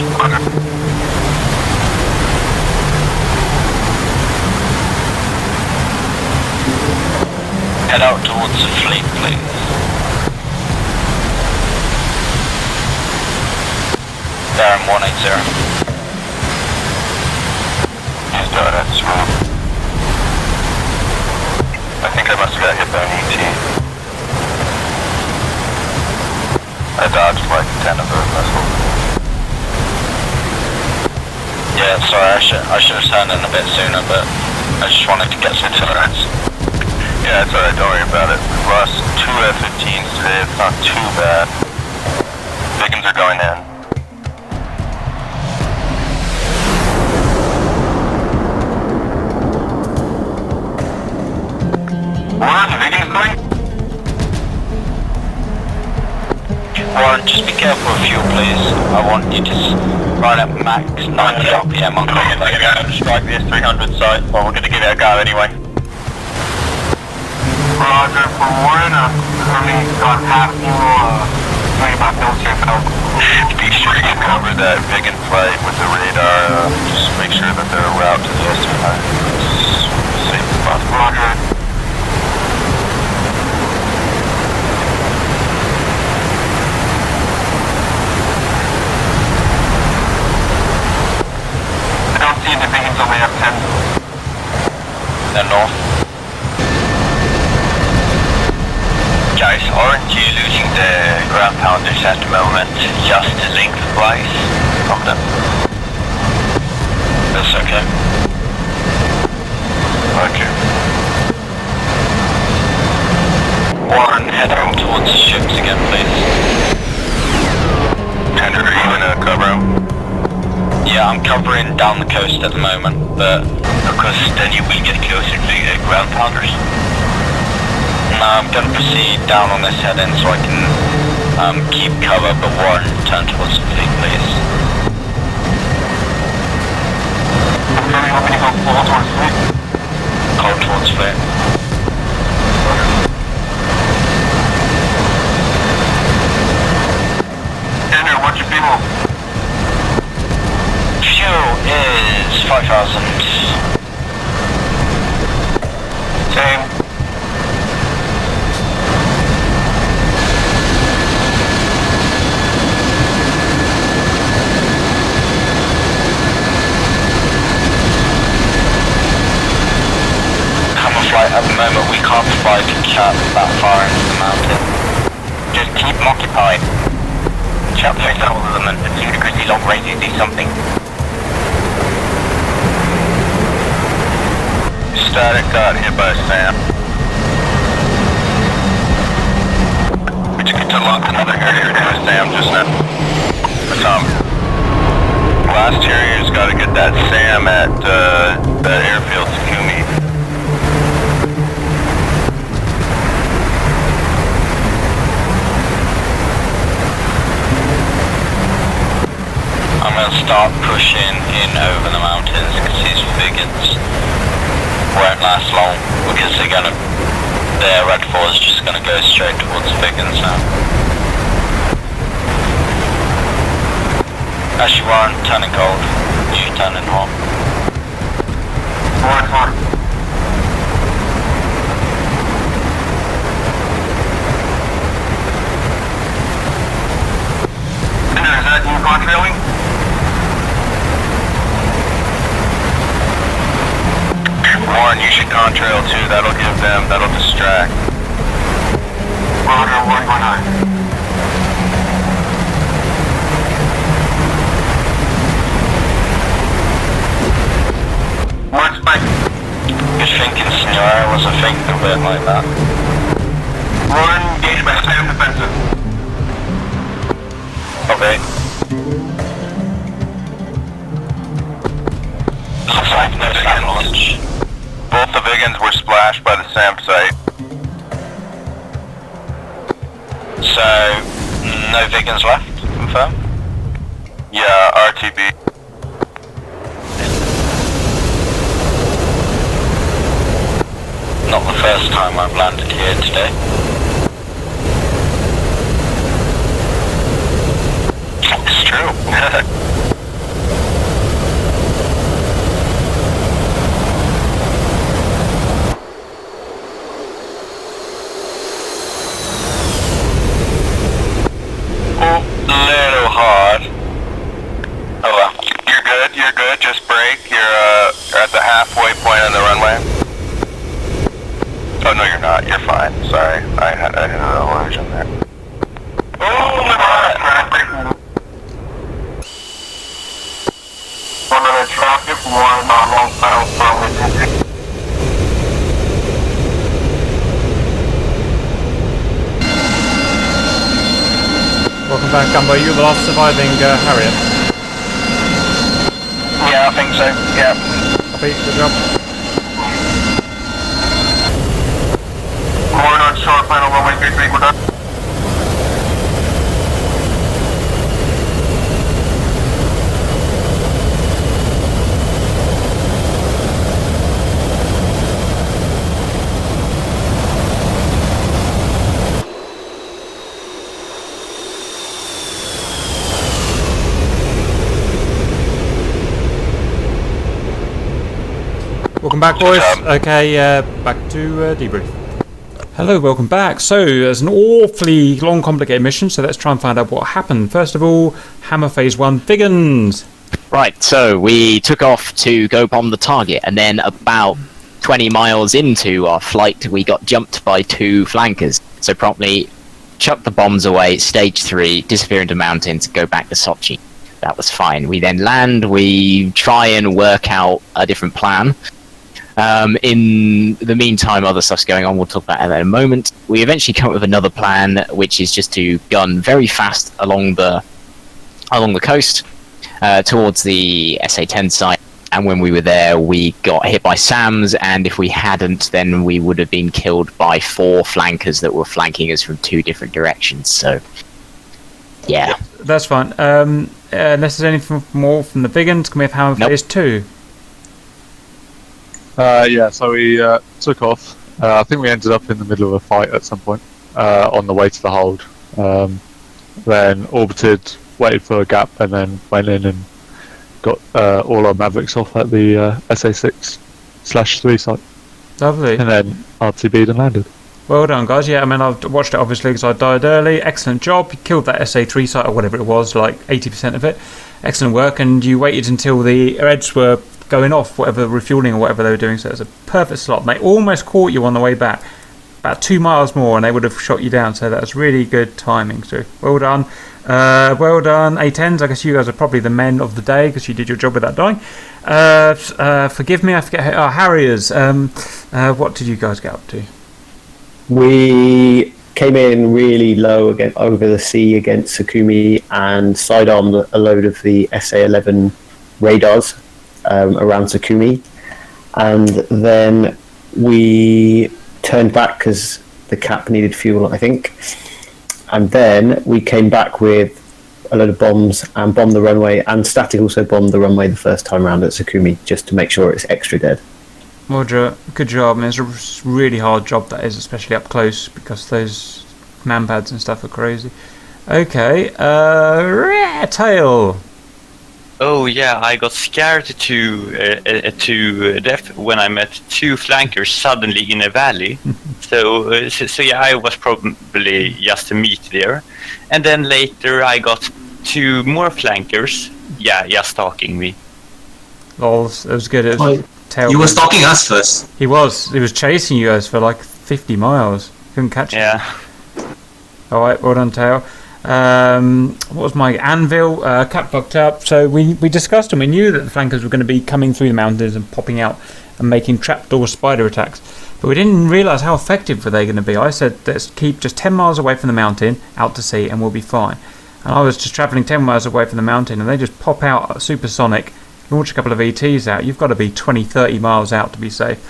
Head out towards the fleet, please. There in 180. Just doing it, smooth. I think I must have got hit by an ET. I dodged like 10 of those missiles. Yeah, sorry, I should have turned in a bit sooner, but I just wanted to get some turrets. Yeah, it's alright, don't worry about it. We lost 2 F-15s today, it's not too bad. Victims are going in. Where are the Vikings going? Warren, just be careful of fuel, please. I want you to run at max 90 RPM on I'm gonna go strike the S-300 site. Well, we're gonna give it a go anyway. Roger, for Warren, currently got half fuel, 25 military power. Be sure you cover that Vigan flight with the radar, just make sure that they're en route to the S-300 as safe as possible. Roger. I don't see the Vigans only have 10. Then north. Guys, aren't you losing the ground pounders at the moment? Just lengthwise from them? That's okay. Okay. Warren, head out towards the ships again, please. Tender, are you gonna cover him? Yeah, I'm covering down the coast at the moment, but... Because then you will get closer to the ground pounders. No, I'm going to proceed down on this head-in so I can keep cover, but Warren, turn towards the fleet, please. Really hoping to go full towards fleet. Cold towards fleet. Tender, what's your fuel? Fuel is 5,000. Same. Camouflage at the moment, we can't provide a cap that far into the mountain. Just keep them occupied. Chat face all of them and ludicrously long ranges do something. Static got hit by a SAM. We took it to lock another area to a SAM just now. Last Terrier's gotta get that SAM at that airfield Sakumi. I'm going to start pushing in over the mountains because these Vigans. won't last long because their Red 4 is just gonna go straight towards Biggins now. Actually, Warren, turning cold. You turning hot. Warren, hot. Is that you contrailing? Warren, you should contrail too. That'll distract. Roger, 119. What's my... Good thinking, senor. I wasn't thinking of it like that. Warren, engagement, stay on defensive. Okay. Looks like no SAM launch. Both the Biggins were splashed by the SAM site. So, no Biggins left, confirm? Yeah, RTB. Not the first time I've landed here today. It's true. Little hard. Oh well. You're good, just brake. You're at the halfway point on the runway. Oh no, you're not, you're fine. Sorry, I had another orange on there. Oh my god! One of the traffic, one long final from within. Welcome back, Gumbo. You're the last surviving Harrier. Yeah, I think so, yeah. Copy, good job. More on short final runway 33, we're done. Welcome back, boys. Okay, back to debrief. Hello, welcome back. So, there's an awfully long, complicated mission, so let's try and find out what happened. First of all, Hammer Phase 1, Biggins. Right, so we took off to go bomb the target, and then about 20 miles into our flight, we got jumped by two flankers. So promptly chucked the bombs away, stage 3, disappear into mountains, go back to Sa-3. That was fine. We then land, we try and work out a different plan. In the meantime, other stuff's going on, we'll talk about that in a moment. We eventually come up with another plan, which is just to gun very fast along the coast towards the SA-10 site. And when we were there, we got hit by SAMs, and if we hadn't, then we would have been killed by 4 flankers that were flanking us from 2 different directions. So, yeah. That's fine. Unless there's anything more from the Biggins, can we have Hammer Phase 2? Yeah, so we took off. I think we ended up in the middle of a fight at some point on the way to the hold. Then orbited, waited for a gap, and then went in and got all our Mavericks off at the SA6/3 site. Lovely. And then RTB'd and landed. Well done, guys. Yeah, I mean, I've watched it obviously because I died early. Excellent job. You killed that SA3 site or whatever it was, like 80% of it. Excellent work. And you waited until the Reds were going off, whatever refueling or whatever they were doing. So it was a perfect slot. They almost caught you on the way back. About 2 miles more and they would have shot you down. So that was really good timing. So well done. Well done, A10s. I guess you guys are probably the men of the day because you did your job without dying. Forgive me, I forget. Harriers. What did you guys get up to? We came in really low over the sea against Sakumi and sidearmed a load of the SA-11 radars around Sakumi, and then we turned back because the cap needed fuel, I think, and then we came back with a load of bombs and bombed the runway, and Static also bombed the runway the first time around at Sakumi just to make sure it's extra dead. Roger, good job. I mean, it's a really hard job that is, especially up close, because those man pads and stuff are crazy. Okay, Tail. Oh yeah, I got scared to death when I met two flankers suddenly in a valley. so yeah, I was probably just a meat there, and then later I got two more flankers. Yeah, just stalking me. Lol, it was good. It was Tail. You were stalking us first. He was chasing you guys for like 50 miles. Couldn't catch him. Yeah. All right, well done, Tail. What was my anvil? Cap fucked up. So we discussed and we knew that the flankers were going to be coming through the mountains and popping out and making trapdoor spider attacks, but we didn't realise how effective were they going to be. I said let's keep just 10 miles away from the mountain, out to sea, and we'll be fine. And I was just travelling 10 miles away from the mountain, and they just pop out supersonic, launch a couple of ETs out. You've got to be 20-30 miles out to be safe.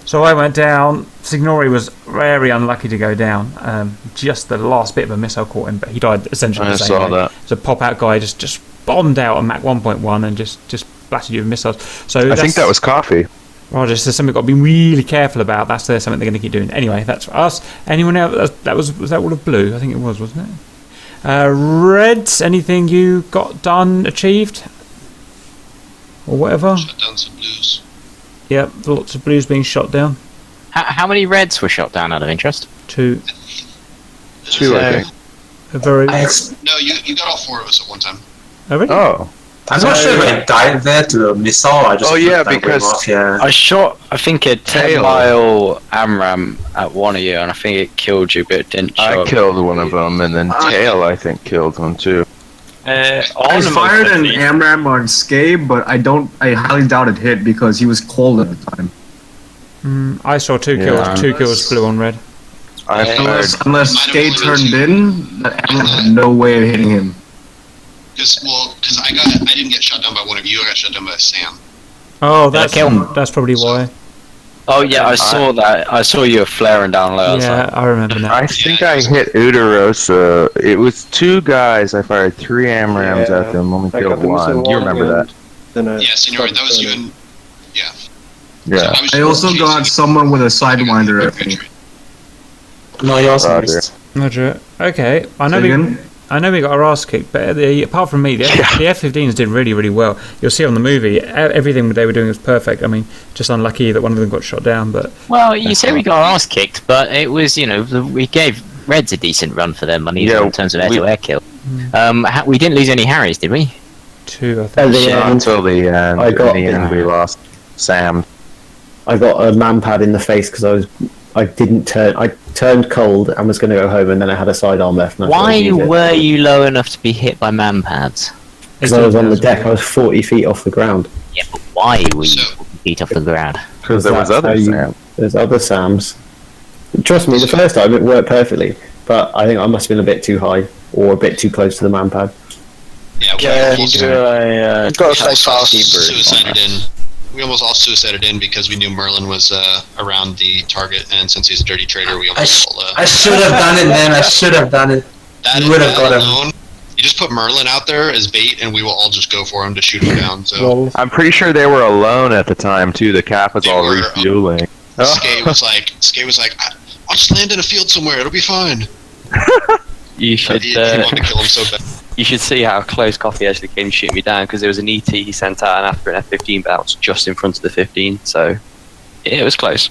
So I went down. Signori was very unlucky to go down. Just the last bit of a missile caught him, but he died essentially the same way. I saw that. So pop-out guy just bombed out at Mach 1.1 and just blasted you with missiles. So I think that was coffee. Roger, so something we've got to be really careful about. That's something they're going to keep doing. Anyway, that's for us. Anyone else? Was that all of blue? I think it was, wasn't it? Reds, anything you got done, achieved? Or whatever? Shut down some blues. Yep, lots of blues being shot down. How many reds were shot down out of interest? 2. 2, I think. A very... No, you got all 4 of us at one time. Oh, really? Oh. I'm not sure if I died there to a missile. I just because I shot, I think, a 10-mile AMRAAM at one of you, and I think it killed you, but it didn't show I killed one of them, and then Tail, I think, killed one too. I fired an AMRAAM on Scabe, but I highly doubt it hit because he was cold at the time. I saw 2 kills. 2 kills flew on red. Unless Scabe turned in, that AMRAAM had no way of hitting him. Because I didn't get shot down by one of you. I got shot down by Sam. Oh, that's probably why. Oh yeah, I saw that. I saw you flaring down low. Yeah, I remember now. I think I hit Udarosa. It was 2 guys. I fired 3 AMRAAMs at them. Only killed 1. You remember that? Yeah, Senor, that was you and... Yeah. Yeah. So I also got someone with a Sidewinder at me. No, you also missed. Roger. Okay, I know we got our ass kicked, but apart from me, the F-15s did really, really well. You'll see on the movie, everything they were doing was perfect. I mean, just unlucky that one of them got shot down. But well, you say we got our ass kicked, but it was, we gave Reds a decent run for their money in terms of air-to-air kill. We didn't lose any Harrys, did we? 2, I think. Until the end. In the end, we lost Sam. I got a man-pad in the face because I turned cold and was going to go home, and then I had a sidearm left. Why were you low enough to be hit by man pads? Because I was on the deck. I was 40 feet off the ground. Yeah, but why were you 40 feet off the ground? Because there was other Sam. There's other Sams. Trust me, the first time it worked perfectly, but I think I must have been a bit too high or a bit too close to the man pad. Yeah, we almost all suicided in because we knew Merlin was around the target, and since he's a dirty traitor, we almost I should have done it, man. I should have done it. You would have got him. You just put Merlin out there as bait, and we will all just go for him to shoot him down. So I'm pretty sure they were alone at the time too. The cap was all refueling. Skay was like, I'll just land in a field somewhere. It'll be fine. You should. He wanted to kill him so bad. You should see how close Coffee actually came to shoot me down, because there was an ET he sent out, and after an F-15 bounce just in front of the 15, so it was close.